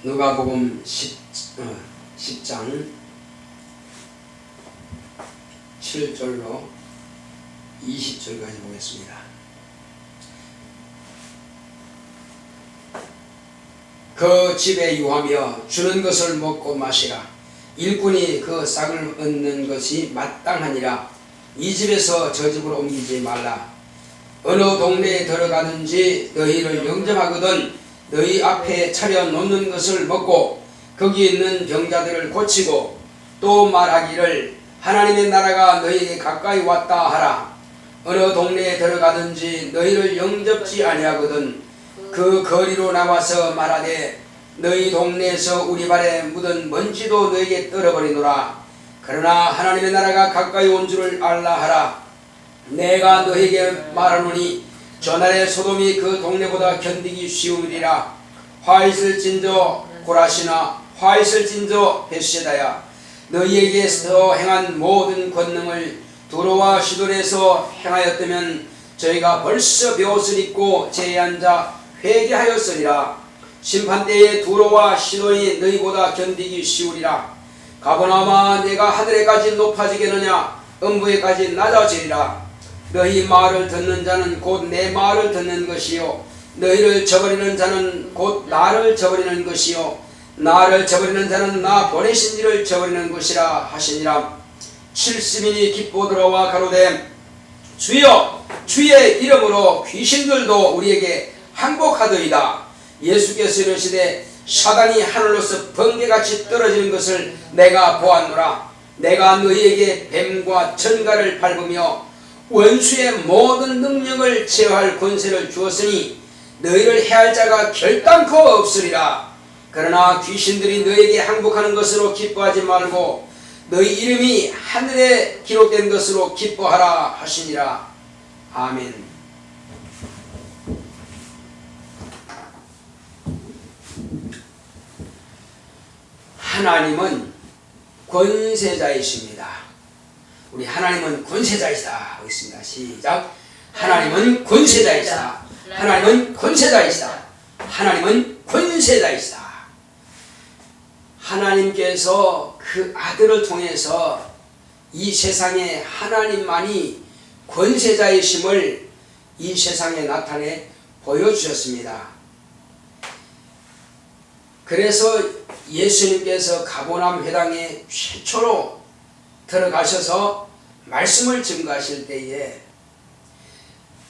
누가복음 10장 7절로 20절까지 보겠습니다. 그 집에 유하며 주는 것을 먹고 마시라. 일꾼이 그 싹을 얻는 것이 마땅하니라. 이 집에서 저 집으로 옮기지 말라. 어느 동네에 들어가든지 너희를 영접하거든 너희 앞에 차려 놓는 것을 먹고 거기 있는 병자들을 고치고 또 말하기를 하나님의 나라가 너희에게 가까이 왔다 하라. 어느 동네에 들어가든지 너희를 영접지 아니하거든 그 거리로 나와서 말하되 너희 동네에서 우리 발에 묻은 먼지도 너희에게 떨어버리노라. 그러나 하나님의 나라가 가까이 온 줄을 알라 하라. 내가 너희에게 말하노니 저날에 소돔이 그 동네보다 견디기 쉬우리라. 화 있을진저 고라시나 화 있을진저 벳세다야. 너희에게서 행한 모든 권능을 두로와 시돈에서 행하였다면 저희가 벌써 베옷을 입고 제에 앉아 회개하였으리라. 심판때에 두로와 시돈이 너희보다 견디기 쉬우리라. 가버나움아 내가 하늘에까지 높아지겠느냐 음부에까지 낮아지리라. 너희 말을 듣는 자는 곧 내 말을 듣는 것이요 너희를 저버리는 자는 곧 나를 저버리는 것이요 나를 저버리는 자는 나 보내신 이를 저버리는 것이라 하시니라. 70인이 기뻐 들어와 가로되 주여 주의 이름으로 귀신들도 우리에게 항복하더이다. 예수께서 이르시되 사단이 하늘로서 번개같이 떨어지는 것을 내가 보았노라. 내가 너희에게 뱀과 전갈을 밟으며 원수의 모든 능력을 제어할 권세를 주었으니 너희를 해할 자가 결단코 없으리라. 그러나 귀신들이 너희에게 항복하는 것으로 기뻐하지 말고 너희 이름이 하늘에 기록된 것으로 기뻐하라 하시니라. 아멘. 하나님은 권세자이십니다. 우리 하나님은 권세자이시다 하겠습니다. 시작. 하나님은 권세자이시다. 하나님은 권세자이시다. 하나님은 권세자이시다. 하나님께서 그 아들을 통해서 이 세상에 하나님만이 권세자이심을 이 세상에 나타내 보여주셨습니다. 그래서 예수님께서 가버나움 회당에 최초로 들어가셔서 말씀을 증거하실 때에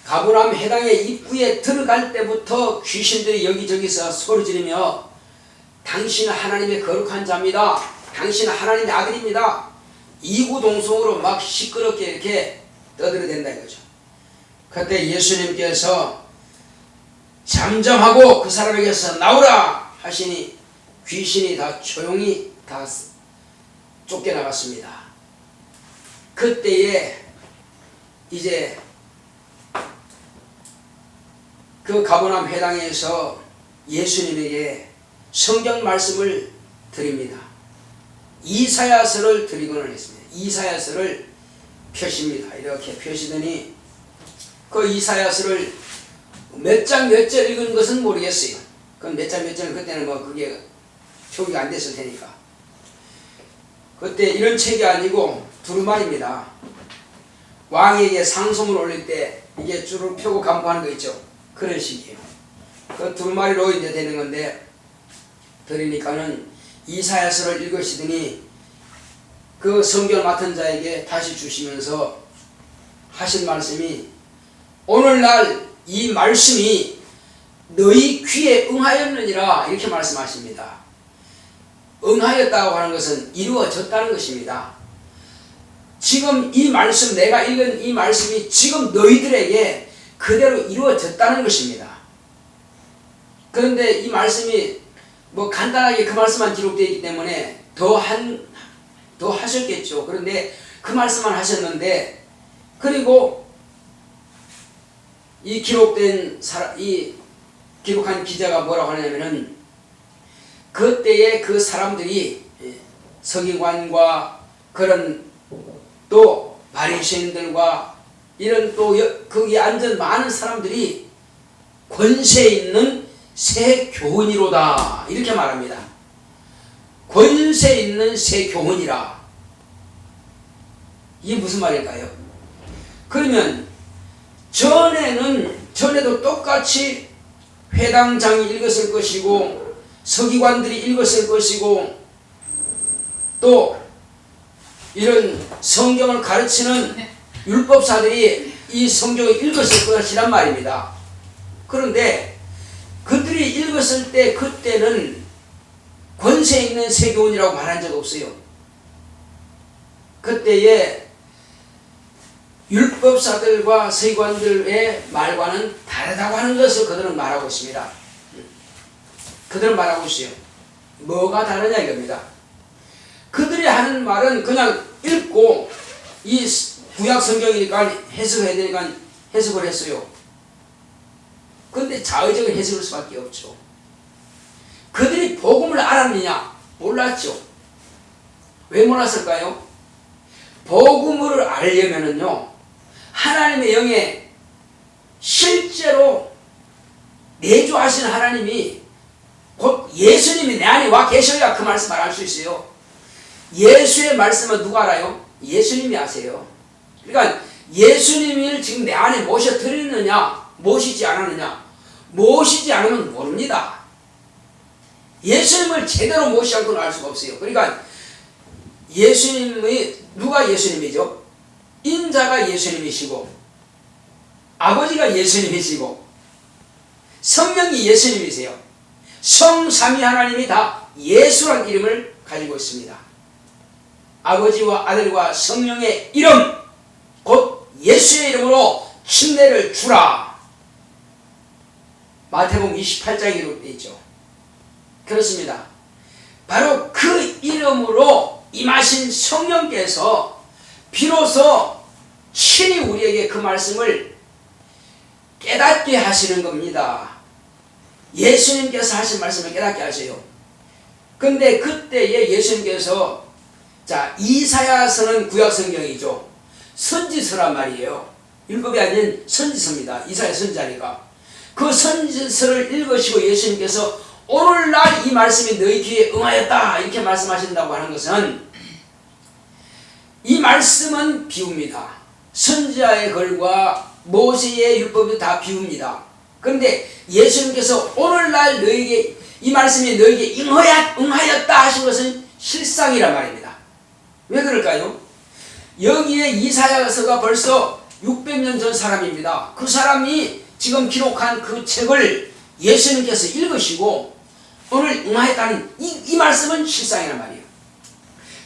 가버나움 회당의 입구에 들어갈 때부터 귀신들이 여기저기서 소리지르며 당신은 하나님의 거룩한 자입니다. 당신은 하나님의 아들입니다. 이구동성으로 막 시끄럽게 이렇게 떠들어댄다 이거죠. 그때 예수님께서 잠잠하고 그 사람에게서 나오라 하시니 귀신이 다 조용히 다 쫓겨나갔습니다. 그때에 이제 그 가버나움 회당에서 예수님에게 성경 말씀을 드립니다. 이사야서를 드리고는 했습니다. 이사야서를 펴십니다. 이렇게 펴시더니 그 이사야서를 몇 장 몇 절 읽은 것은 모르겠어요. 그건 몇 장 몇 절 그때는 뭐 그게 표기가 안 됐을 테니까. 그때 이런 책이 아니고 두루마리입니다. 왕에게 상소문 올릴 때 이게 줄을 펴고 간부하는 거 있죠. 그런 식이에요. 그 두루마리로 이제 되는 건데 드리니까는 이사야서를 읽으시더니 그 성경을 맡은 자에게 다시 주시면서 하신 말씀이 오늘날 이 말씀이 너희 귀에 응하였느니라 이렇게 말씀하십니다. 응하였다고 하는 것은 이루어졌다는 것입니다. 지금 이 말씀 내가 읽은 이 말씀이 지금 너희들에게 그대로 이루어졌다는 것입니다. 그런데 이 말씀이 뭐 간단하게 그 말씀만 기록되어 있기 때문에 더 하셨겠죠. 그런데 그 말씀만 하셨는데 그리고 이 기록한 기자가 뭐라고 하냐면은 그때에 그 사람들이 서기관과 그런 또 바리새인들과 이런 또 거기에 앉은 많은 사람들이 권세 있는 새 교훈이로다 이렇게 말합니다. 권세 있는 새 교훈이라. 이게 무슨 말일까요? 그러면 전에도 똑같이 회당장이 읽었을 것이고 서기관들이 읽었을 것이고 또 이런 성경을 가르치는 율법사들이 이 성경을 읽었을 것이란 말입니다. 그런데 그들이 읽었을 때 그때는 권세 있는 새 교훈이라고 말한 적 없어요. 그때의 율법사들과 서기관들의 말과는 다르다고 하는 것을 그들은 말하고 있습니다. 그들은 말하고 있어요. 뭐가 다르냐 이겁니다. 그들이 하는 말은 그냥 읽고 이 구약 성경이니까 해석해야 되니까 해석을 했어요. 그런데 자의적인 해석일 수밖에 없죠. 그들이 복음을 알았느냐? 몰랐죠. 왜 몰랐을까요? 복음을 알려면은요, 하나님의 영에 실제로 내주하신 하나님이 곧 예수님이 내 안에 와 계셔야 그 말씀을 알 수 있어요. 예수의 말씀은 누가 알아요? 예수님이 아세요. 그러니까 예수님을 지금 내 안에 모셔드리느냐 모시지 않았느냐, 모시지 않으면 모릅니다. 예수님을 제대로 모시지 않고는 알 수가 없어요. 그러니까 예수님의, 누가 예수님이죠? 인자가 예수님이시고 아버지가 예수님이시고 성령이 예수님이세요. 성삼위 하나님이 다 예수란 이름을 가지고 있습니다. 아버지와 아들과 성령의 이름, 곧 예수의 이름으로 침례를 주라. 마태복음 28장에 기록되어 있죠. 그렇습니다. 바로 그 이름으로 임하신 성령께서 비로소 친히 우리에게 그 말씀을 깨닫게 하시는 겁니다. 예수님께서 하신 말씀을 깨닫게 하세요. 근데 그때에 예수님께서, 자, 이사야서는 구약 성경이죠. 선지서란 말이에요. 율법이 아닌 선지서입니다. 이사야 선지자니까. 그 선지서를 읽으시고 예수님께서 오늘날 이 말씀이 너희 귀에 응하였다 이렇게 말씀하신다고 하는 것은, 이 말씀은 비유입니다. 선지자의 글과 모세의 율법이 다 비유입니다. 그런데 예수님께서 오늘날 너희에게 이 말씀이 너희에게 응하였다 하신 것은 실상이란 말입니다. 왜 그럴까요? 여기에 이사야서가 벌써 600년 전 사람입니다. 그 사람이 지금 기록한 그 책을 예수님께서 읽으시고 오늘 응하였다는 이 말씀은 실상이란 말이에요.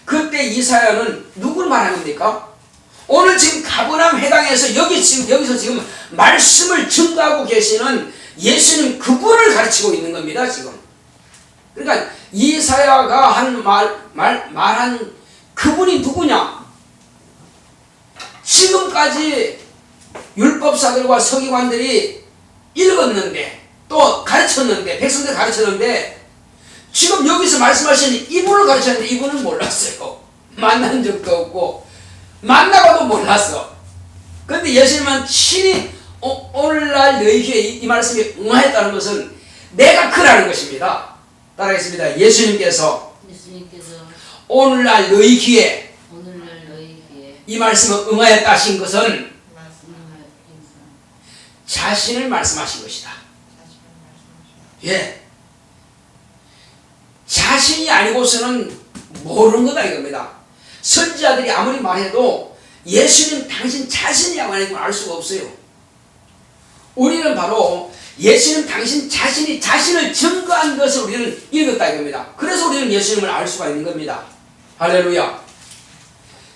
그때 이사야는 누구를 말하는 겁니까? 오늘 지금 가버나움 회당에서 여기서 지금 말씀을 증거하고 계시는 예수님 그분을 가르치고 있는 겁니다, 지금. 그러니까 이사야가 말한 그분이 누구냐? 지금까지 율법사들과 서기관들이 읽었는데 또 가르쳤는데, 백성들 가르쳤는데, 지금 여기서 말씀하시는 이분을 가르쳤는데 이분은 몰랐어요. 만난 적도 없고 만나고도 몰랐어. 그런데 예수님은 친히 오늘날 너희 귀에 이 말씀이 응하였다는 것은 내가 그라는 것입니다. 따라하겠습니다. 예수님께서 오늘날 너희 귀에 이 말씀을 응하였다 하신 것은 자신을 말씀하신 것이다. 예. 자신이 아니고서는 모르는 거다 이겁니다. 선지자들이 아무리 말해도 예수님 당신 자신이라고 하는 걸 알 수가 없어요. 우리는 바로 예수님 당신 자신이 자신을 증거한 것을 우리는 읽었다 이겁니다. 그래서 우리는 예수님을 알 수가 있는 겁니다. 할렐루야.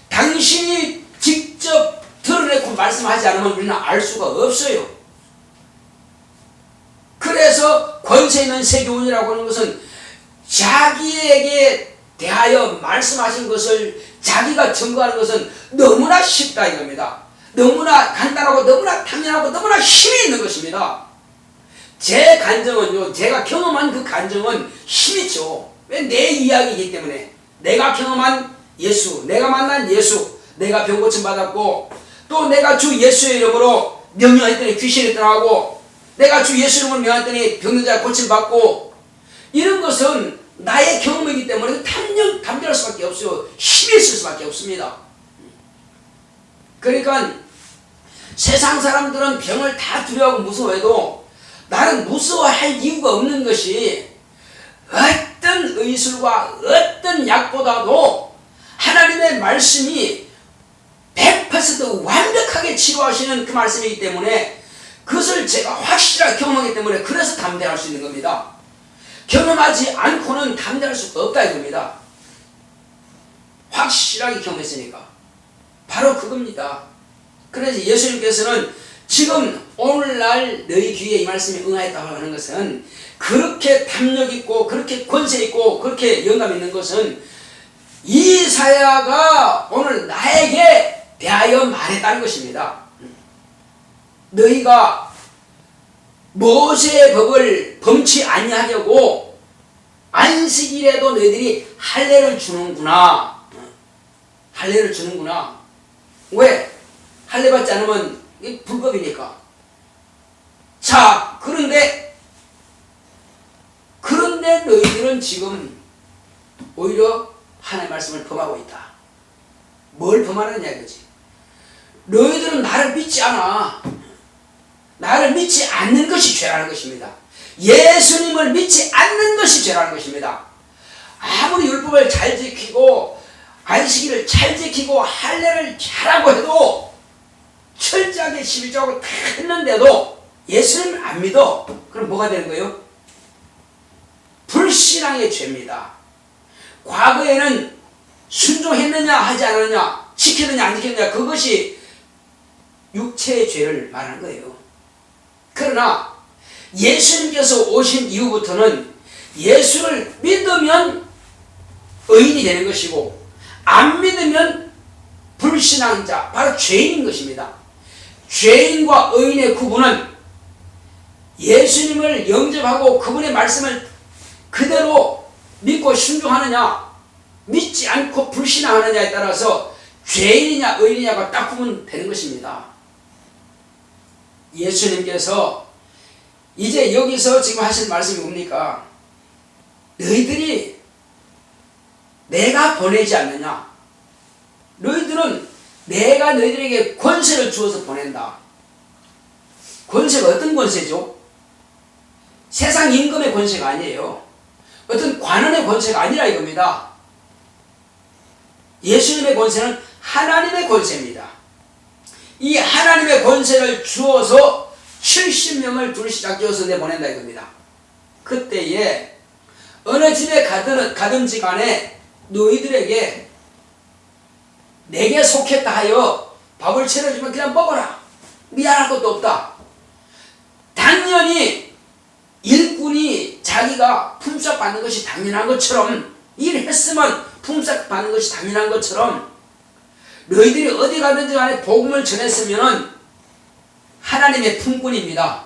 당신이 직접 드러내고 말씀하지 않으면 우리는 알 수가 없어요. 그래서 권세 있는 새 교훈이라고 하는 것은 자기에게 대하여 말씀하신 것을 자기가 증거하는 것은 너무나 쉽다 이겁니다. 너무나 간단하고 너무나 당연하고 너무나 힘이 있는 것입니다. 제 간증은요, 제가 경험한 그 간증은 힘이 있죠. 왜? 내 이야기이기 때문에. 내가 경험한 예수, 내가 만난 예수, 내가 병고침 받았고 또 내가 주 예수의 이름으로 명령했더니 귀신이 떠나고 내가 주 예수님을 명했더니 병든 자가 고침받고, 이런 것은 나의 경험이기 때문에 담대할 수밖에 없어요. 힘이 있을 수밖에 없습니다. 그러니까 세상 사람들은 병을 다 두려워하고 무서워해도 나는 무서워할 이유가 없는 것이, 어떤 의술과 어떤 약보다도 하나님의 말씀이 100% 완벽하게 치료하시는 그 말씀이기 때문에, 그것을 제가 확실하게 경험하기 때문에 그래서 담대할 수 있는 겁니다. 경험하지 않고는 담대할 수가 없다 이겁니다. 확실하게 경험했으니까. 바로 그겁니다. 그래서 예수님께서는 지금 오늘날 너희 귀에 이 말씀이 응하였다고 하는 것은, 그렇게 담력 있고 그렇게 권세 있고 그렇게 영감 있는 것은 이사야가 오늘 나에게 대하여 말했다는 것입니다. 너희가 모세의 법을 범치 아니하려고 안식일에도 너희들이 할례를 주는구나. 할례를 주는구나. 왜? 할례 받지 않으면 불법이니까. 자, 그런데 너희들은 지금 오히려 하나님의 말씀을 범하고 있다. 뭘 범하느냐 이거지. 너희들은 나를 믿지 않아. 나를 믿지 않는 것이 죄라는 것입니다. 예수님을 믿지 않는 것이 죄라는 것입니다. 아무리 율법을 잘 지키고 안식일을 잘 지키고 할례를 잘하고 해도, 철저하게 11조하고 다 했는데도 예수님을 안 믿어. 그럼 뭐가 되는 거예요? 불신앙의 죄입니다. 과거에는 순종했느냐 하지 않았느냐, 지켰느냐 안 지켰느냐, 그것이 육체의 죄를 말하는 거예요. 그러나 예수님께서 오신 이후부터는 예수를 믿으면 의인이 되는 것이고, 안 믿으면 불신앙자, 바로 죄인인 것입니다. 죄인과 의인의 구분은 예수님을 영접하고 그분의 말씀을 그대로 믿고 순종하느냐, 믿지 않고 불신앙하느냐에 따라서 죄인이냐 의인이냐가 딱 구분되는 것입니다. 예수님께서 이제 여기서 지금 하신 말씀이 뭡니까? 너희들이 내가 보내지 않느냐? 너희들은 내가 너희들에게 권세를 주어서 보낸다. 권세가 어떤 권세죠? 세상 임금의 권세가 아니에요. 어떤 관원의 권세가 아니라 이겁니다. 예수님의 권세는 하나님의 권세입니다. 이 하나님의 권세를 주어서 70명을 둘 시작지어서 내보낸다 이겁니다. 그때에 어느 집에 가든지 간에 너희들에게 내게 속했다 하여 밥을 차려주면 그냥 먹어라. 미안할 것도 없다. 당연히 일꾼이 자기가 품삯 받는 것이 당연한 것처럼, 일했으면 품삯 받는 것이 당연한 것처럼, 너희들이 어디 가든지 간에 복음을 전했으면 하나님의 품꾼입니다.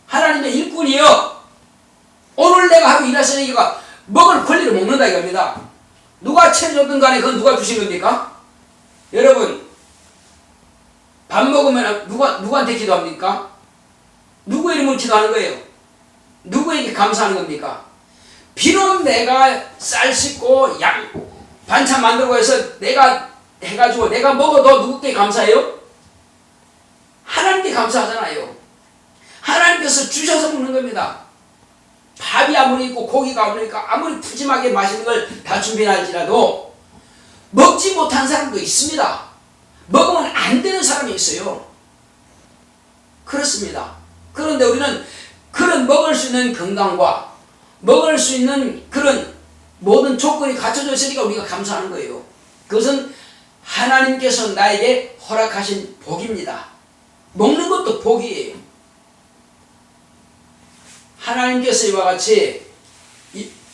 하나님의 일꾼이요. 오늘 내가 하루 일했으니까 먹을 권리를 먹는다 이겁니다. 누가 채워줬든 간에 그건 누가 주신 겁니까? 여러분, 밥 먹으면 누구한테 기도합니까? 누구 이름으로 기도하는 거예요? 누구에게 감사하는 겁니까? 비록 내가 쌀 씻고 반찬 만들고 해서 내가 해가지고 내가 먹어도 누구께 감사해요? 하나님께 감사하잖아요. 하나님께서 주셔서 먹는 겁니다. 밥이 아무리 있고 고기가 아무리 푸짐하게 맛있는 걸 다 준비할지라도 먹지 못한 사람도 있습니다. 먹으면 안 되는 사람이 있어요. 그렇습니다. 그런데 우리는 그런 먹을 수 있는 건강과 먹을 수 있는 그런 모든 조건이 갖춰져 있으니까 우리가 감사하는 거예요. 그것은 하나님께서 나에게 허락하신 복입니다. 먹는 것도 복이에요. 하나님께서 이와 같이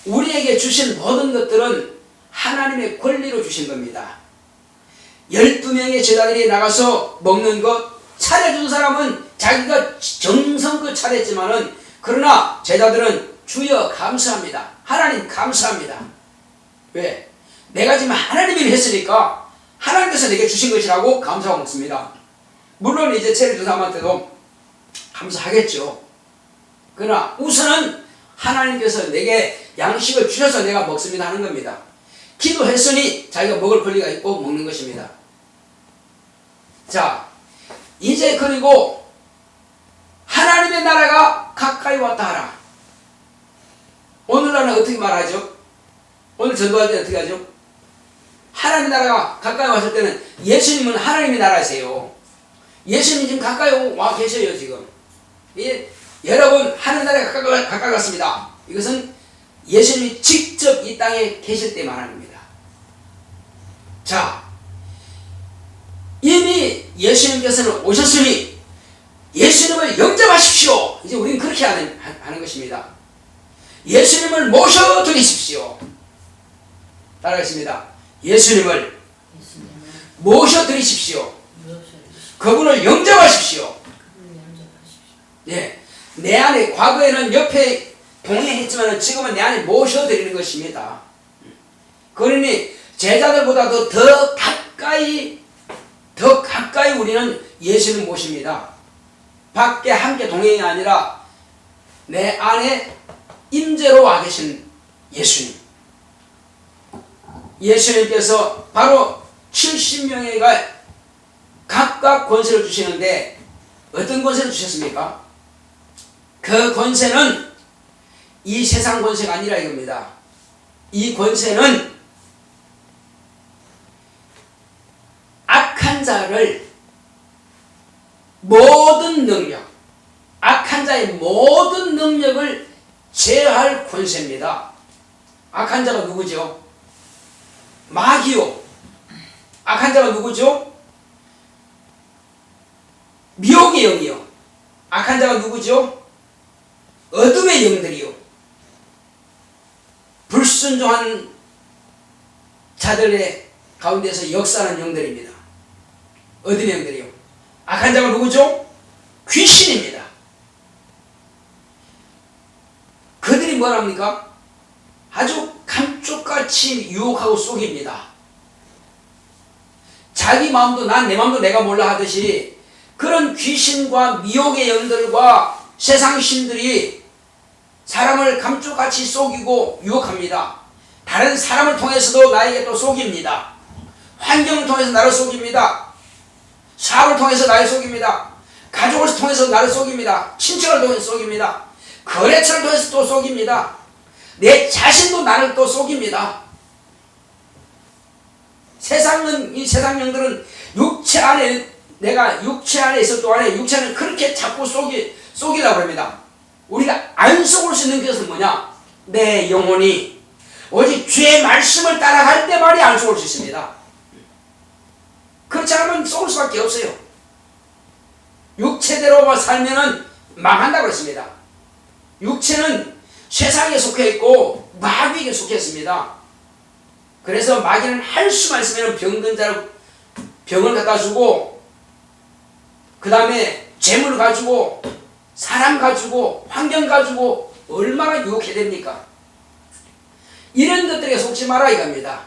우리에게 주신 모든 것들은 하나님의 권리로 주신 겁니다. 12명의 제자들이 나가서 먹는 것, 차려준 사람은 자기가 정성껏 차렸지만은, 그러나 제자들은 주여 감사합니다. 하나님 감사합니다. 왜? 내가 지금 하나님이 했으니까 하나님께서 내게 주신 것이라고 감사하고 먹습니다. 물론 이제 차려준 사람한테도 감사하겠죠. 그러나 우선은 하나님께서 내게 양식을 주셔서 내가 먹습니다 하는 겁니다. 기도했으니 자기가 먹을 권리가 있고 먹는 것입니다. 자, 이제 그리고 하나님의 나라가 가까이 왔다 하라. 오늘날은 어떻게 말하죠? 오늘 전도할 때 어떻게 하죠? 하나님의 나라가 가까이 왔을 때는 예수님은 하나님의 나라세요. 예수님 지금 가까이 와 계셔요 지금. 여러분 하나님 나라가 가까이 왔습니다. 이것은 예수님이 직접 이 땅에 계실 때 말하는 겁니다. 자, 이미 예수님께서는 오셨으니 예수님을 영접하십시오. 이제 우리는 그렇게 하는 것입니다. 예수님을 모셔드리십시오. 따라하겠습니다. 예수님을 모셔드리십시오. 그분을 영접하십시오. 예, 내 안에 과거에는 옆에 동행했지만 지금은 내 안에 모셔드리는 것입니다. 그러니 제자들보다도 더 가까이 우리는 예수님 모십니다. 밖에 함께 동행이 아니라 내 안에 임재로 와 계신 예수님. 예수님께서 바로 70명에게 각각 권세를 주시는데 어떤 권세를 주셨습니까? 그 권세는 이 세상 권세가 아니라 이겁니다. 이 권세는 악한 자를 모든 능력, 악한 자의 모든 능력을 제어할 권세입니다. 악한 자가 누구죠? 마귀요. 악한 자가 누구죠? 미혹의 영이요. 악한 자가 누구죠? 어둠의 영들이요. 불순종한 자들의 가운데서 역사하는 영들입니다. 어둠의 영들이요. 악한 자가 누구죠? 귀신입니다. 그들이 뭐랍니까? 아주 감쪽같이 유혹하고 속입니다. 자기 마음도 내 마음도 내가 몰라 하듯이 그런 귀신과 미혹의 영들과 세상 신들이 사람을 감쪽같이 속이고 유혹합니다. 다른 사람을 통해서도 나에게 또 속입니다. 환경을 통해서 나를 속입니다. 사업을 통해서 나를 속입니다. 가족을 통해서 나를 속입니다. 친척을 통해서 속입니다. 거래처를 통해서 또 속입니다. 내 자신도 나를 또 속입니다. 이 세상 영들은 육체 안에 내가 육체 안에 있을 동안에 육체는 그렇게 자꾸 속이려고 합니다. 우리가 안 속을 수 있는 것은 뭐냐? 내 영혼이 오직 주의 말씀을 따라갈 때 말이 안 속을 수 있습니다. 그렇지 않으면 속을 수밖에 없어요. 육체대로만 살면은 망한다고 했습니다. 육체는 세상에 속해 있고 마귀에게 속해 있습니다. 그래서 마귀는 할 수만 있으면 병든 자를 병을 갖다 주고 그 다음에 재물을 가지고 사람 가지고 환경 가지고 얼마나 유혹해야 됩니까? 이런 것들에 속지 마라 이겁니다.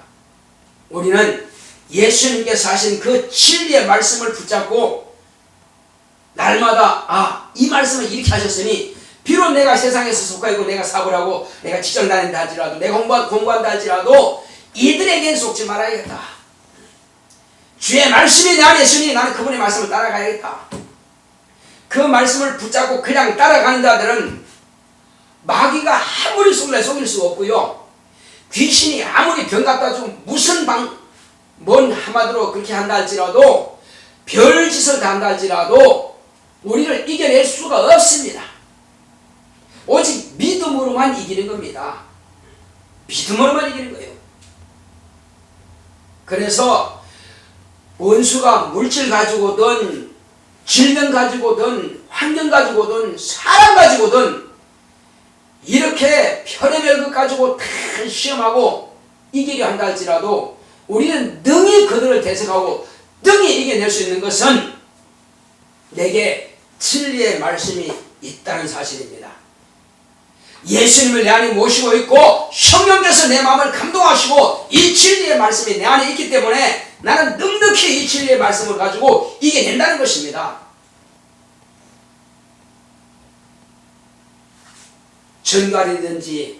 우리는 예수님께서 하신 그 진리의 말씀을 붙잡고 날마다 이 말씀을 이렇게 하셨으니 비록 내가 세상에서 속하고 내가 사고를 하고 내가 직장 다닌다 할지라도 내가 공부한다 할지라도 이들에겐 속지 말아야겠다. 주의 말씀이 내 안에 있으니 나는 그분의 말씀을 따라가야겠다. 그 말씀을 붙잡고 그냥 따라가는 자들은 마귀가 아무리 속일 수가 없고요. 귀신이 아무리 병 갖다 주고 무슨 뭔 한마디로 그렇게 한다 할지라도 별짓을 다 한다 할지라도 우리를 이겨낼 수가 없습니다. 오직 믿음으로만 이기는 겁니다. 믿음으로만 이기는 거예요. 그래서 원수가 물질 가지고든 질병 가지고든 환경 가지고든 사람 가지고든 이렇게 별의별 것 가지고 다 시험하고 이기려 한다 할지라도 우리는 능히 그들을 대적하고 능히 이겨낼 수 있는 것은 내게 진리의 말씀이 있다는 사실입니다. 예수님을 내 안에 모시고 있고 성령께서 내 마음을 감동하시고 이 진리의 말씀이 내 안에 있기 때문에 나는 넉넉히 이 진리의 말씀을 가지고 이겨낸다는 것입니다. 전갈이든지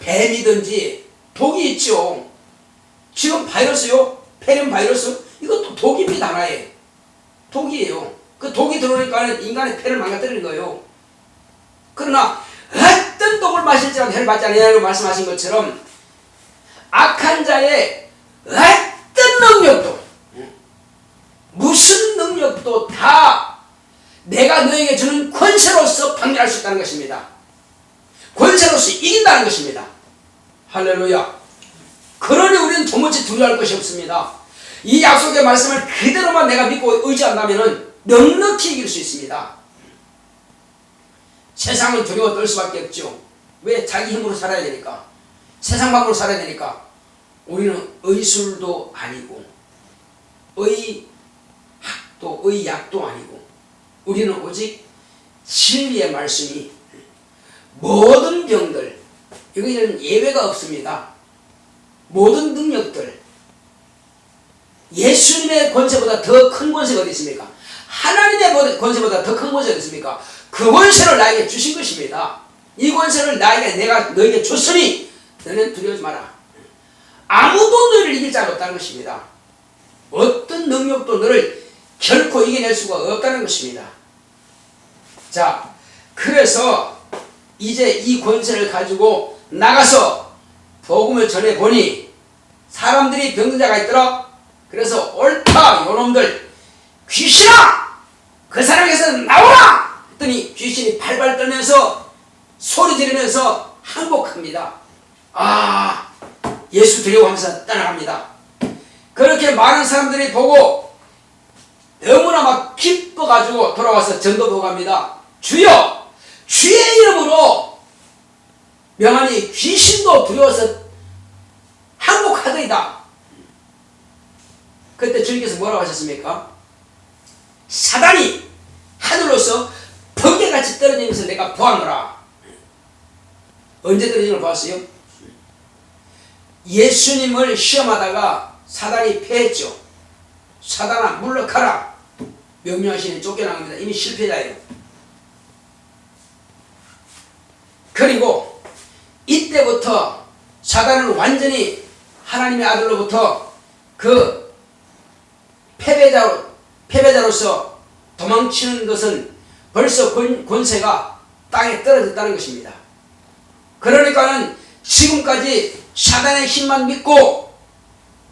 뱀이든지 독이 있죠. 지금 바이러스요, 폐렴 바이러스, 이것도 독입니다. 하나의 독이에요. 그 독이 들어오니까 인간의 폐를 망가뜨리는 거예요. 그러나 어떤 독을 마실지라도 해를 받지 않느냐고 말씀하신 것처럼 악한 자의 어떤 능력도, 무슨 능력도 다 내가 너에게 주는 권세로서 방해할 수 있다는 것입니다. 권세로서 이긴다는 것입니다. 할렐루야. 그러니 우리는 도무지 두려워할 것이 없습니다. 이 약속의 말씀을 그대로만 내가 믿고 의지한다면 넉넉히 이길 수 있습니다. 세상은 두려워 떨 수밖에 없죠. 왜? 자기 힘으로 살아야 되니까. 세상 방법으로 살아야 되니까. 우리는 의술도 아니고 의학도 의약도 아니고 우리는 오직 진리의 말씀이 모든 병들, 여기는 예외가 없습니다. 모든 능력들, 예수님의 권세보다 더 큰 권세가 어디 있습니까? 하나님의 권세보다 더 큰 권세가 어디 있습니까? 그 권세를 나에게 주신 것입니다. 이 권세를 내가 너에게 줬으니 너는 두려워하지 마라. 아무도 너를 이길 자가 없다는 것입니다. 어떤 능력도 너를 결코 이겨낼 수가 없다는 것입니다. 자, 그래서 이제 이 권세를 가지고 나가서 복음을 전해보니 사람들이 병든 자가 있더라. 그래서 옳다 요놈들, 귀신아 그 사람에게서 나오라 했더니 귀신이 발발 떨면서 소리 지르면서 항복합니다. 아, 예수 두려워하면서 떠나갑니다. 그렇게 많은 사람들이 보고 너무나 막 기뻐가지고 돌아와서 전도 보고합니다. 주여, 주의 이름으로 명하니 귀신도 두려워서 항복하더이다. 그때 주님께서 뭐라고 하셨습니까? 사단이 하늘로서 번개같이 떨어지면서 내가 보았노라. 언제 떨어지는 걸 보았어요? 예수님을 시험하다가 사단이 패했죠. 사단아 물러가라 명령하시니 쫓겨나갑니다. 이미 실패자예요. 그리고 이때부터 사단은 완전히 하나님의 아들로부터 그 패배자로서 도망치는 것은 벌써 권세가 땅에 떨어졌다는 것입니다. 그러니까는 지금까지 사단의 힘만 믿고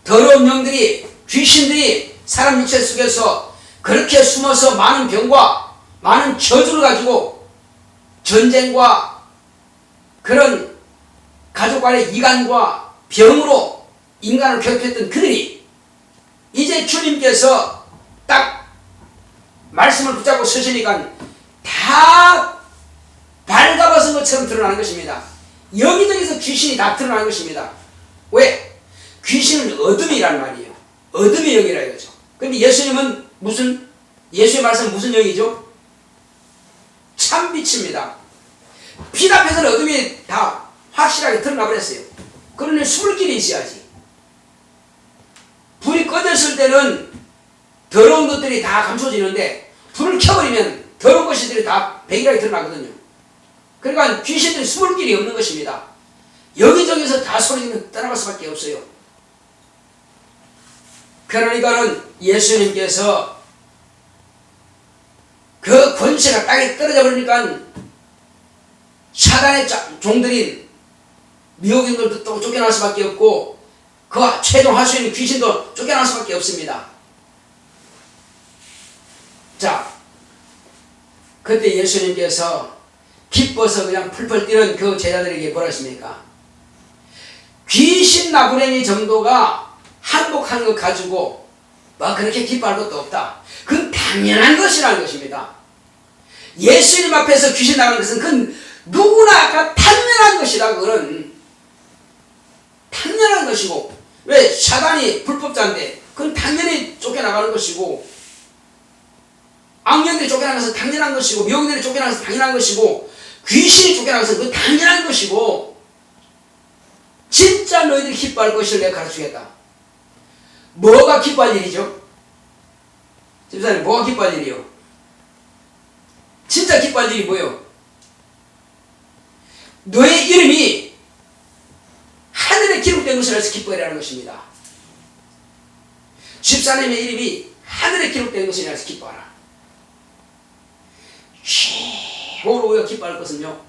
더러운 영들이, 귀신들이 사람 육체 속에서 그렇게 숨어서 많은 병과 많은 저주를 가지고 전쟁과 그런 가족 간의 이간과 병으로 인간을 괴롭혔던 그들이 이제 주님께서 딱 말씀을 붙잡고 서시니까 다 발가벗은 것처럼 드러나는 것입니다. 여기저기서 귀신이 다 드러나는 것입니다. 왜? 귀신은 어둠이란 말이에요. 어둠의 영이라 이거죠. 근데 예수님은 예수의 말씀은 무슨 영이죠? 참빛입니다. 빛 앞에서는 어둠이 다 확실하게 드러나 버렸어요. 그러니 숨을 길이 있어야지. 불이 꺼졌을 때는 더러운 것들이 다 감춰지는데 불을 켜버리면 더러운 것들이 다 배기하게 드러나거든요. 그러니까 귀신들이 숨을 길이 없는 것입니다. 여기저기서 다 소리지면 떠나갈 수밖에 없어요. 그러니까는 예수님께서 그 권세가 땅에 떨어져 버리니까 사단의 종들인 미혹인들도 또 쫓겨날 수밖에 없고 그 최종 하수인 귀신도 쫓겨날 수밖에 없습니다. 자, 그때 예수님께서 기뻐서 그냥 풀풀 뛰는 그 제자들에게 뭐라 했습니까? 귀신 나부랭이 정도가 항복하는 것 가지고 뭐 그렇게 기뻐할 것도 없다. 그건 당연한 것이라는 것입니다. 예수님 앞에서 귀신 나가는 것은 그건 누구나 당연한 것이다. 그건 당연한 것이고, 왜? 사단이 불법자인데 그건 당연히 쫓겨나가는 것이고, 악령들이 쫓겨나는 것은 당연한 것이고, 미혹들이 쫓겨나는 것은 당연한 것이고, 귀신이 쫓겨나는 것은 그건 당연한 것이고, 진짜 너희들이 기뻐할 것을 내가 가르치겠다. 뭐가 기뻐할 일이죠? 집사님, 뭐가 기뻐할 일이요? 진짜 기뻐할 일이 뭐예요? 너의 이름이 하늘에 기록된 것을 알아서 기뻐하라는 것입니다. 집사님의 이름이 하늘에 기록된 것을 알아서 기뻐하라. 최고로 우리가 기뻐할 것은요,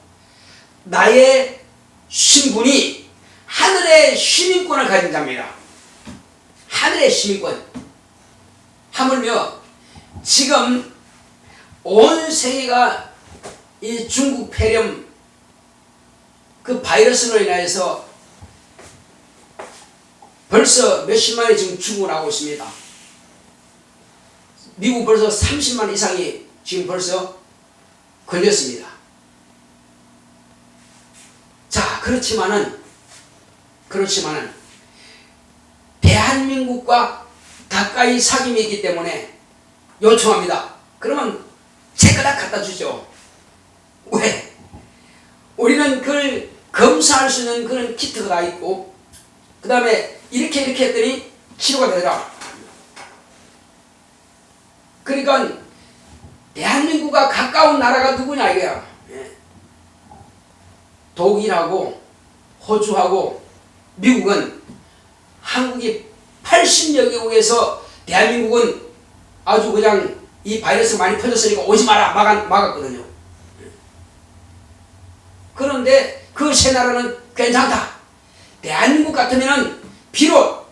나의 신분이 하늘의 시민권을 가진 자입니다. 하늘의 시민권. 하물며 지금 온 세계가 이 중국 폐렴 그 바이러스로 인하여서 벌써 몇십만이 지금 죽고 나오고 있습니다. 미국 벌써 30만 이상이 지금 벌써 걸렸습니다. 자, 그렇지만은 대한민국과 가까이 사귐이 있기 때문에 요청합니다. 그러면 제거 다 갖다 주죠. 왜? 우리는 그걸 검사할 수 있는 그런 키트가 다 있고, 그 다음에 이렇게 했더니 치료가 되더라. 그러니까 대한민국과 가까운 나라가 누구냐 이거야. 독일하고 호주하고 미국은 한국이 80여 개국에서 대한민국은 아주 그냥 이 바이러스 많이 퍼졌으니까 오지 마라 막았거든요. 그런데 그 세 나라는 괜찮다. 대한민국 같으면은 비록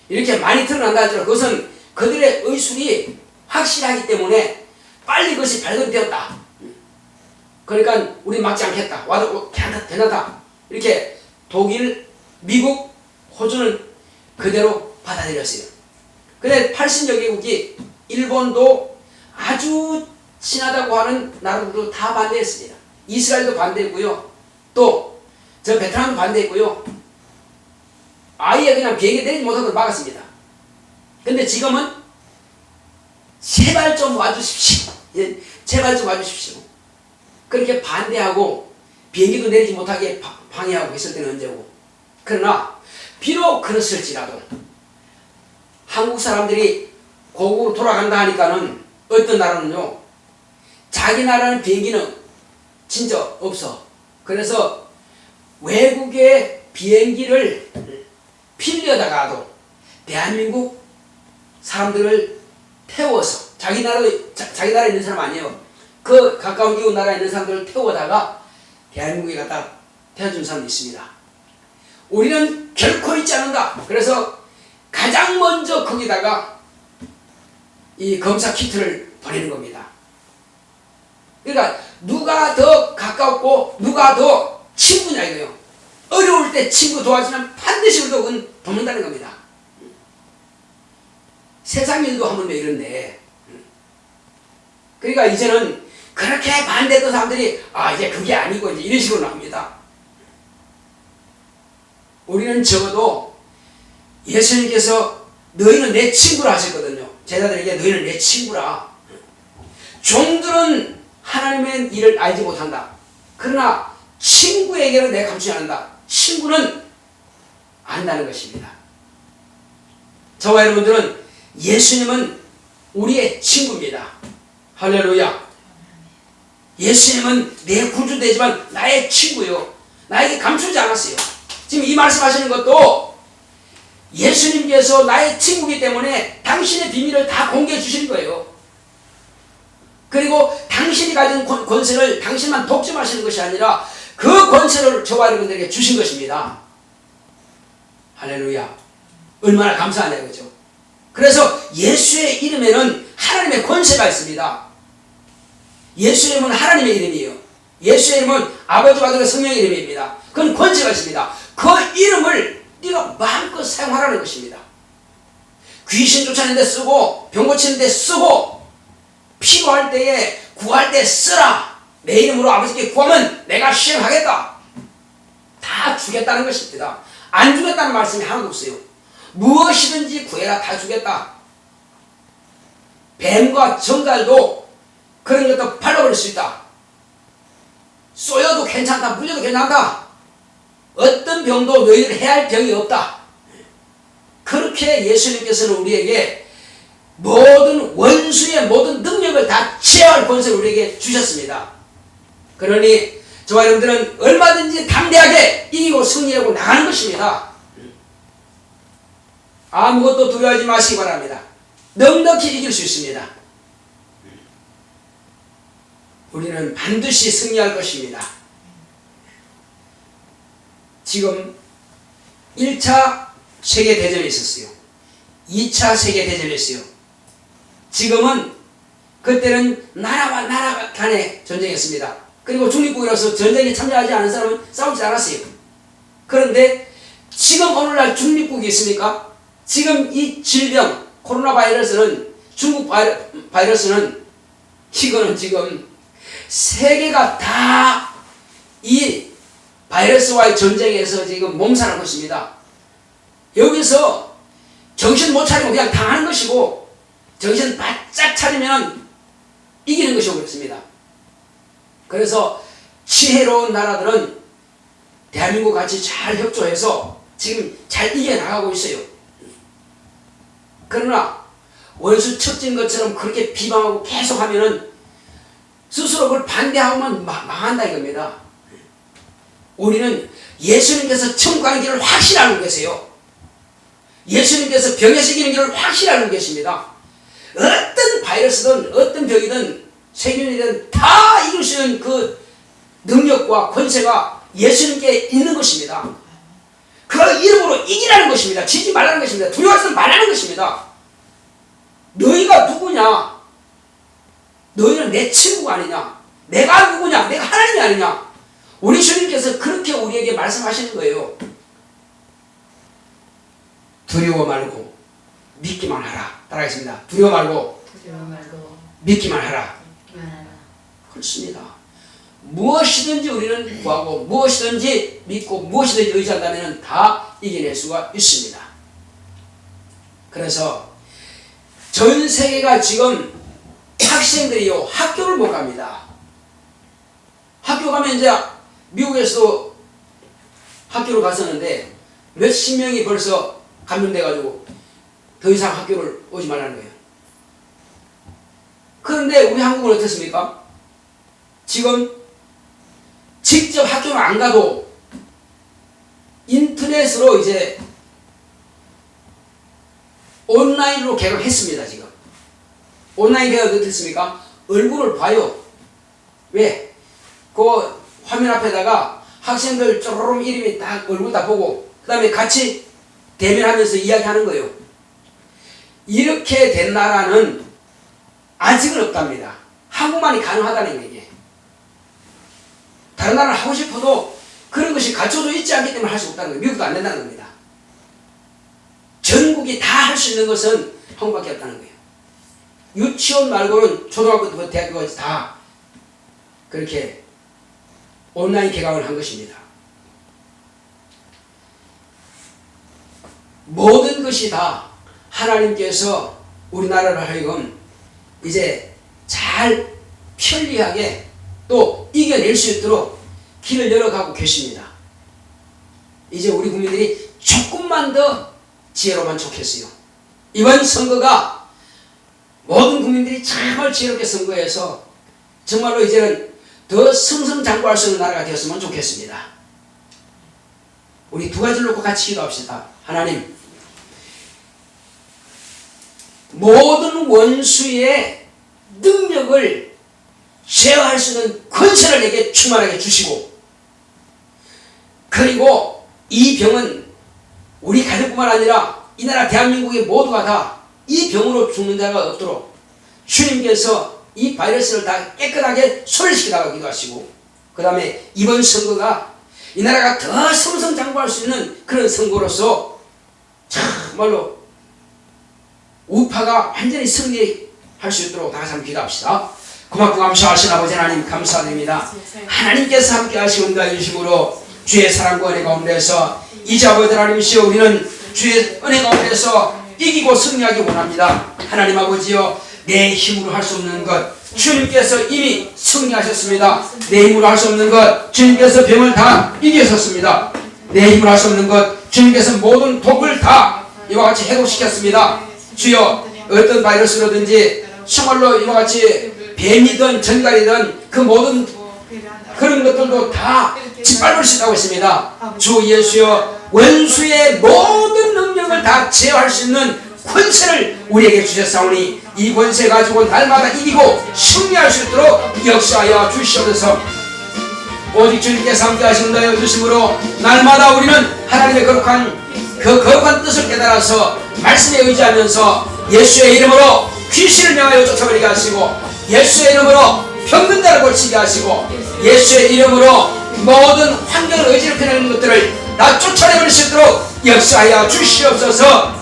이렇게 많이 드러난다 하더라도 그것은 그들의 의술이 확실하기 때문에 빨리 그것이 발견되었다. 그러니까 우리 막지 않겠다. 와도 괜찮다. 이렇게 독일, 미국, 호주는 그대로 받아들였어요. 근데 80여 개국이 일본도 아주 친하다고 하는 나라들도 다 반대했습니다. 이스라엘도 반대했고요. 또 저 베트남도 반대했고요. 아예 그냥 비행기 내리지 못하도록 막았습니다. 근데 지금은 제발 좀 와주십시오. 예, 제발 좀 와주십시오. 그렇게 반대하고 비행기도 내리지 못하게 방해하고 있을 때는 언제고. 그러나 비록 그랬을지라도 한국 사람들이 고국으로 돌아간다 하니까는 어떤 나라는요, 자기 나라는 비행기는 진짜 없어. 그래서 외국의 비행기를 빌려다가도 대한민국 사람들을 태워서 자기 나라에 있는 사람 아니에요. 그 가까운 이웃 나라에 있는 사람들을 태워다가 대한민국에 갖다 태워준 사람도 있습니다. 우리는 결코 잊지 않는다. 그래서 가장 먼저 거기다가 이 검사 키트를 보내는 겁니다. 그러니까 누가 더 가깝고 누가 더 친구냐 이거요. 어려울 때 친구 도와주면 반드시 우리도 그건 돕는다는 겁니다. 세상 일도 하면 왜 이런데. 그러니까 이제는 그렇게 반대했던 사람들이 이제 그게 아니고 이제 이런 식으로 나옵니다. 우리는 적어도 예수님께서 너희는 내 친구라 하셨거든요. 제자들에게 너희는 내 친구라. 종들은 하나님의 일을 알지 못한다. 그러나 친구에게는 내가 감추지 않는다. 친구는 안다는 것입니다. 저와 여러분들은 예수님은 우리의 친구입니다. 할렐루야. 예수님은 내 구주되지만 나의 친구요. 나에게 감추지 않았어요. 지금 이 말씀하시는 것도 예수님께서 나의 친구이기 때문에 당신의 비밀을 다 공개해 주시는 거예요. 그리고 당신이 가진 권세를 당신만 독점하시는 것이 아니라 그 권세를 저와 여러분들에게 주신 것입니다. 할렐루야. 얼마나 감사하냐 그죠. 그래서 예수의 이름에는 하나님의 권세가 있습니다. 예수의 이름은 하나님의 이름이에요. 예수의 이름은 아버지와 아들과 성령의 이름입니다. 그건 권세가 있습니다. 그 이름을 네가 마음껏 사용하라는 것입니다. 귀신 쫓아내는 데 쓰고 병 고치는 데 쓰고 필요할 때에 구할 때 쓰라. 내 이름으로 아버지께 구하면 내가 시행하겠다. 다 주겠다는 것입니다. 안 주겠다는 말씀이 하나도 없어요. 무엇이든지 구해라. 다 주겠다. 뱀과 정갈도 그런 것도 팔려버릴 수 있다. 쏘여도 괜찮다. 물려도 괜찮다. 어떤 병도 너희들 해야 할 병이 없다. 그렇게 예수님께서는 우리에게 모든 원수의 모든 능력을 다 제어할 권세를 우리에게 주셨습니다. 그러니 저와 여러분들은 얼마든지 담대하게 이기고 승리하고 나가는 것입니다. 아무것도 두려워하지 마시기 바랍니다. 넉넉히 이길 수 있습니다. 우리는 반드시 승리할 것입니다. 지금 1차 세계대전이 있었어요. 2차 세계대전이 있어요. 지금은 그때는 나라와 나라 간의 전쟁이었습니다. 그리고 중립국이라서 전쟁에 참여하지 않은 사람은 싸우지 않았어요. 그런데 지금 오늘날 중립국이 있습니까? 지금 이 질병 코로나 바이러스는 중국 바이러스는 이거는 지금 세계가 다 이 바이러스와의 전쟁에서 지금 몸살한 것입니다. 여기서 정신 못 차리고 그냥 당하는 것이고 정신 바짝 차리면 이기는 것이고 그렇습니다. 그래서 지혜로운 나라들은 대한민국 같이 잘 협조해서 지금 잘 이겨나가고 있어요. 그러나 원수 척진 것처럼 그렇게 비방하고 계속하면은 스스로 그걸 반대하고만 망한다 이겁니다. 우리는 예수님께서 천국 가는 길을 확실히 알고 계세요. 예수님께서 병에서 이기는 길을 확실히 알고 계십니다. 어떤 바이러스든 어떤 병이든 세균이든 다 이길 수 있는 그 능력과 권세가 예수님께 있는 것입니다. 그 이름으로 이기라는 것입니다. 지지 말라는 것입니다. 두려워하지 말라는 것입니다. 너희가 누구냐? 너희는 내 친구가 아니냐? 내가 누구냐? 내가 하나님이 아니냐? 우리 주님께서 그렇게 우리에게 말씀하시는 거예요. 두려워 말고 믿기만 하라. 따라하겠습니다. 두려워 말고 믿기만 하라. 그렇습니다. 무엇이든지 우리는 구하고 무엇이든지 믿고 무엇이든지 의지한다면 다 이겨낼 수가 있습니다. 그래서 전 세계가 지금 학생들이요 학교를 못 갑니다. 학교 가면 이제 미국에서도 학교를 갔었는데 몇십 명이 벌써 감염돼가지고 더 이상 학교를 오지 말라는 거예요. 그런데 우리 한국은 어떻습니까? 지금 직접 학교를 안 가도 인터넷으로 이제 온라인으로 개강을 했습니다. 지금 온라인 개강이 어떻습니까? 얼굴을 봐요. 왜? 그 화면 앞에다가 학생들 쪼르륵 이름이 딱 얼굴 다 보고 그 다음에 같이 대면하면서 이야기하는 거예요. 이렇게 된 나라는 아직은 없답니다. 한국만이 가능하다는 얘기예요. 다른 나라는 하고 싶어도 그런 것이 갖춰져 있지 않기 때문에 할 수 없다는 거예요. 미국도 안 된다는 겁니다. 전국이 다 할 수 있는 것은 한국밖에 없다는 거예요. 유치원 말고는 초등학교부터 대학교까지 다 그렇게 온라인 개강을 한 것입니다. 모든 것이 다 하나님께서 우리나라를 하여금 이제 잘 편리하게 또 이겨낼 수 있도록 길을 열어가고 계십니다. 이제 우리 국민들이 조금만 더 지혜로만 좋겠어요. 이번 선거가 모든 국민들이 정말 지혜롭게 선거해서 정말로 이제는 더 승승장구할 수 있는 나라가 되었으면 좋겠습니다. 우리 두 가지를 놓고 같이 기도합시다. 하나님, 모든 원수의 능력을 제어할 수 있는 권세를 내게 충만하게 주시고, 그리고 이 병은 우리 가족뿐만 아니라 이 나라 대한민국의 모두가 다 이 병으로 죽는 자가 없도록 주님께서 이 바이러스를 다 깨끗하게 소멸시켜 나가기도 기도하시고, 그 다음에 이번 선거가 이 나라가 더 승승장구할 수 있는 그런 선거로서 정말로 우파가 완전히 승리할 수 있도록 다 같이 한번 기도합시다. 고맙고 감사하신 아버지 하나님 감사드립니다. 하나님께서 함께 하시고 은혜해 주심으로 주의 사랑과 은혜 가운데서 이제 아버지 하나님이시여 우리는 주의 은혜 가운데서 이기고 승리하기 원합니다. 하나님 아버지여, 내 힘으로 할 수 없는 것 주님께서 이미 승리하셨습니다. 내 힘으로 할 수 없는 것 주님께서 병을 다 이기셨습니다. 내 힘으로 할 수 없는 것 주님께서 모든 독을 다 이와 같이 해독시켰습니다. 주여, 어떤 바이러스로든지 정말로 이와 같이 뱀이든 전갈이든 그 모든 그런 것들도 다 짓밟을 수 있다고 했습니다. 주 예수여, 원수의 모든 능력을 다 제어할 수 있는 권세를 우리에게 주셨사오니 이 권세 가지고 날마다 이기고 승리할 수 있도록 역사하여 주시옵소서. 오직 주님께서 함께 하신다여 주심으로 날마다 우리는 하나님의 거룩한 뜻을 깨달아서 말씀에 의지하면서 예수의 이름으로 귀신을 명하여 쫓아버리게 하시고, 예수의 이름으로 병든 자를 고치게 하시고, 예수의 이름으로 모든 환경을 의지롭히는 것들을 다 쫓아내버릴 수 있도록 역사하여 주시옵소서.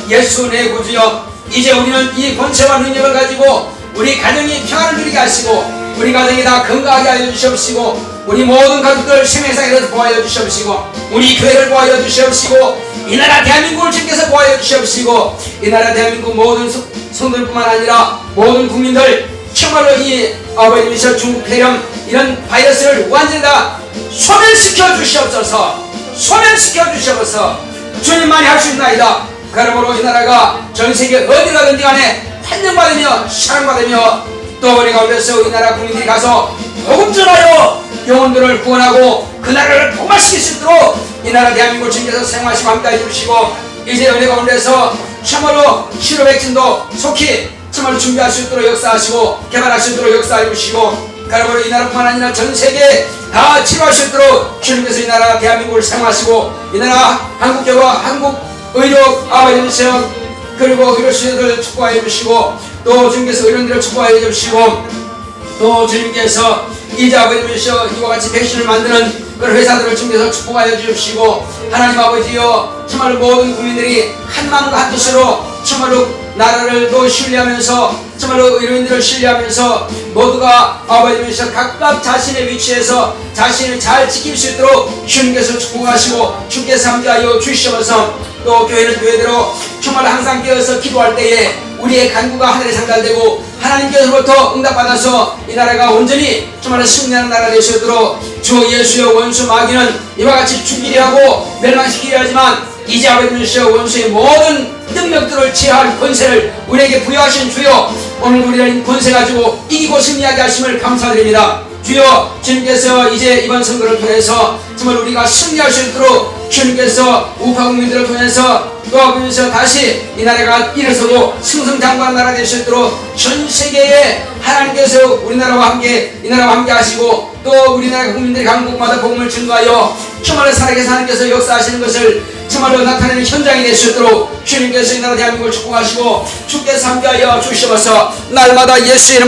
예수 내 구주여, 이제 우리는 이 권세와 능력을 가지고 우리 가정이 평안을 누리게 하시고, 우리 가정이 다 건강하게 하여 주시옵시고, 우리 모든 가족들 생명상에서 보호하여 주시옵시고, 우리 교회를 보호하여 주시옵시고, 이 나라 대한민국을 주께서 보호하여 주시옵시고, 이 나라 대한민국 모든 성도들뿐만 아니라 모든 국민들 정말로 이 아버지이셔 중국 폐렴 이런 바이러스를 완전히 다 소멸시켜 주시옵소서. 소멸시켜 주시옵소서. 주님만이 할 수 있나이다. 그러므로 이 나라가 전 세계 어디 가든지 간에 환영받으며 사랑받으며 또 우리 가운데서 이 나라 국민들이 가서 복음 전하여 영혼들을 구원하고 그 나라를 복마시킬 수 있도록 이 나라 대한민국을 주님께서 사용하시고 함께해 주시고, 이제 우리 가운데서 참으로 치료 백신도 속히 참으로 준비할 수 있도록 역사하시고 개발할 수 있도록 역사해 주시고, 그러므로 이 나라뿐만 아니라 전 세계에 다 치료할 수 있도록 주님께서 이 나라 대한민국을 사용하시고, 이 나라 한국교와 한국 의료 아버지께서 그리고 의료시설을 축복하여 주시고, 또 주님께서 의료인들을 축복하여 주시고, 또 주님께서 이제 아버지께서 이와 같이 백신을 만드는 그런 회사들을 주님께서 축복하여 주시고, 하나님 아버지여, 정말로 모든 국민들이 한 마음과 한 뜻으로 정말로 나라를 또 신뢰하면서 정말로 의료인들을 신뢰하면서 모두가 아버지께서 각각 자신의 위치에서 자신을 잘 지킬 수 있도록 주님께서 축복하시고 주께서 함께하여 주시옵소서. 또 교회는 교회대로 정말 항상 깨어서 기도할 때에 우리의 간구가 하늘에 상달되고 하나님께서부터 응답받아서 이 나라가 온전히 정말 승리하는 나라가 될 수 있도록 주 예수의 원수 마귀는 이와 같이 죽이려 하고 멸망시키려 하지만 이제 아버지께서 원수의 모든 능력들을 제어할 권세를 우리에게 부여하신 주여, 오늘 우리는 권세 가지고 이기고 승리하게 하심을 감사드립니다. 주여, 주님께서 이제 이번 선거를 통해서 정말 우리가 승리할 수 있도록 주님께서 우파 국민들을 통해서 또 아버지께서 다시 이 나라가 일어서고 승승장구한 나라가 될 수 있도록 전 세계에 하나님께서 우리나라와 함께 이 나라와 함께 하시고, 또 우리나라 국민들이 각국마다 복음을 증거하여 정말로 살아계신 하나님께서 역사하시는 것을 정말로 나타내는 현장이 될 수 있도록 주님께서 이 나라 대한민국을 축복하시고 주께서 함께하여 주시옵소서. 날마다 예수 이름